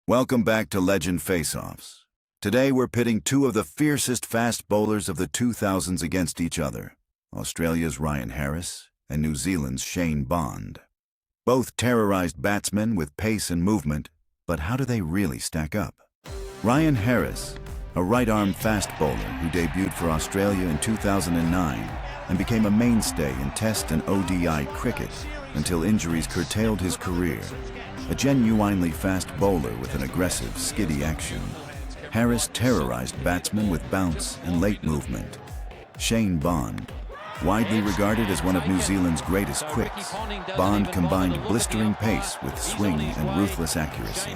Welcome back to Legend Faceoffs. Today we're pitting two of the fiercest fast bowlers of the 2000s against each other, Australia's Ryan Harris and New Zealand's Shane Bond. Both terrorized batsmen with pace and movement, but how do they really stack up? Ryan Harris, a right-arm fast bowler who debuted for Australia in 2009 and became a mainstay in Test and ODI cricket until injuries curtailed his career. A genuinely fast bowler with an aggressive, skiddy action, Harris terrorized batsmen with bounce and late movement. Shane Bond, widely regarded as one of New Zealand's greatest quicks, Bond combined blistering pace with swing and ruthless accuracy.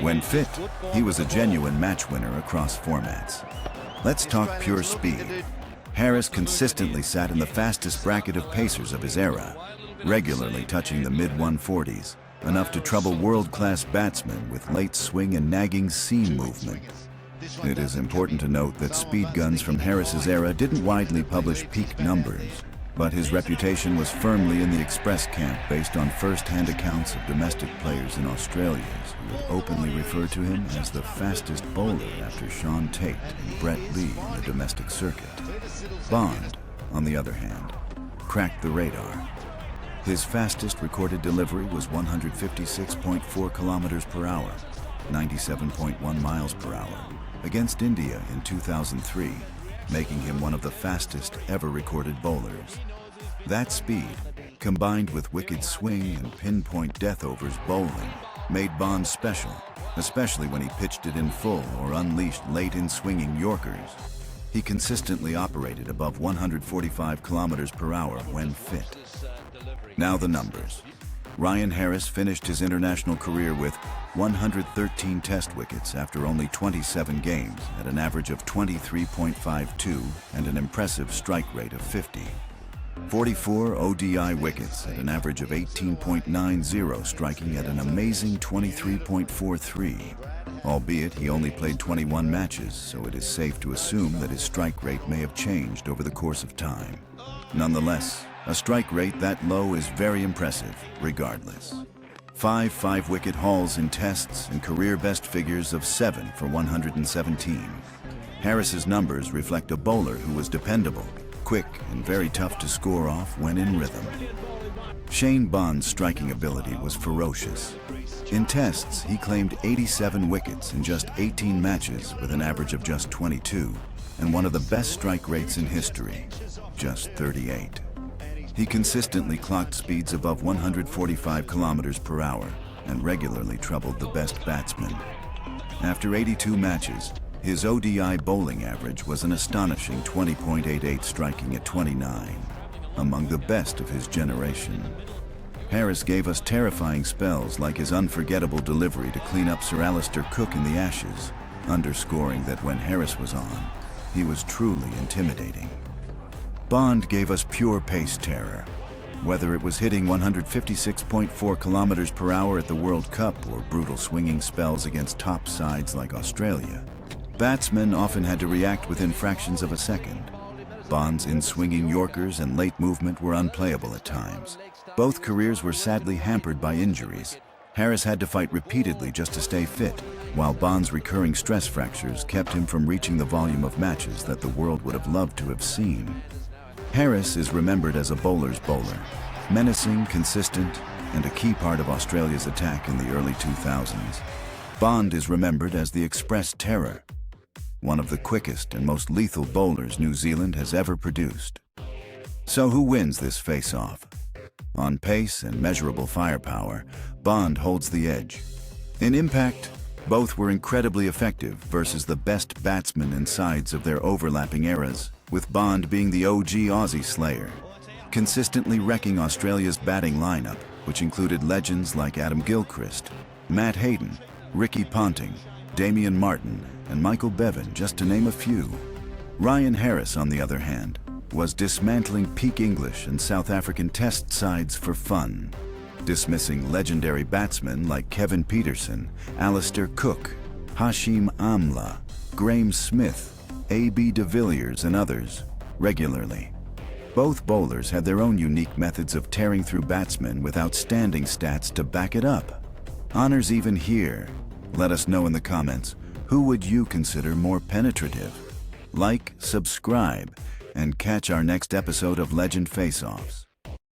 When fit, he was a genuine match winner across formats. Let's talk pure speed. Harris consistently sat in the fastest bracket of pacers of his era, regularly touching the mid-140s, enough to trouble world-class batsmen with late swing and nagging seam movement. It is important to note that speed guns from Harris's era didn't widely publish peak numbers, but his reputation was firmly in the express camp based on first-hand accounts of domestic players in Australia who would openly refer to him as the fastest bowler after Sean Tate and Brett Lee on the domestic circuit. Bond, on the other hand, cracked the radar. His fastest recorded delivery was 156.4 kilometers per hour, 97.1 miles per hour, against India in 2003, making him one of the fastest ever recorded bowlers. That speed, combined with wicked swing and pinpoint death overs bowling, made Bond special, especially when he pitched it in full or unleashed late-in swinging Yorkers. He consistently operated above 145 kilometers per hour when fit. Now the numbers. Ryan Harris finished his international career with 113 test wickets after only 27 games at an average of 23.52 and an impressive strike rate of 50. 44 ODI wickets at an average of 18.90, striking at an amazing 23.43. Albeit he only played 21 matches, so it is safe to assume that his strike rate may have changed over the course of time. Nonetheless, a strike rate that low is very impressive, regardless. 5 wicket hauls in tests and career best figures of 7 for 117. Harris's numbers reflect a bowler who was dependable, quick, and very tough to score off when in rhythm. Shane Bond's striking ability was ferocious. In tests, he claimed 87 wickets in just 18 matches with an average of just 22, and one of the best strike rates in history, just 38. He consistently clocked speeds above 145 kilometers per hour and regularly troubled the best batsmen. After 82 matches, his ODI bowling average was an astonishing 20.88, striking at 29, among the best of his generation. Harris gave us terrifying spells like his unforgettable delivery to clean up Sir Alistair Cook in the Ashes, underscoring that when Harris was on, he was truly intimidating. Bond gave us pure pace terror. Whether it was hitting 156.4 kilometers per hour at the World Cup or brutal swinging spells against top sides like Australia, batsmen often had to react within fractions of a second. Bond's in-swinging Yorkers and late movement were unplayable at times. Both careers were sadly hampered by injuries. Harris had to fight repeatedly just to stay fit, while Bond's recurring stress fractures kept him from reaching the volume of matches that the world would have loved to have seen. Harris is remembered as a bowler's bowler, menacing, consistent, and a key part of Australia's attack in the early 2000s. Bond is remembered as the express terror, one of the quickest and most lethal bowlers New Zealand has ever produced. So who wins this face-off? On pace and measurable firepower, Bond holds the edge. In impact, both were incredibly effective versus the best batsmen and sides of their overlapping eras, with Bond being the OG Aussie slayer, consistently wrecking Australia's batting lineup, which included legends like Adam Gilchrist, Matt Hayden, Ricky Ponting, Damian Martin, and Michael Bevan, just to name a few. Ryan Harris, on the other hand, was dismantling peak English and South African test sides for fun, dismissing legendary batsmen like Kevin Peterson, Alistair Cook, Hashim Amla, Graeme Smith, A.B. de Villiers, and others, regularly. Both bowlers had their own unique methods of tearing through batsmen with outstanding stats to back it up. Honors even here, Let us know in the comments, who would you consider more penetrative? Like, subscribe, and catch our next episode of Legend Faceoffs.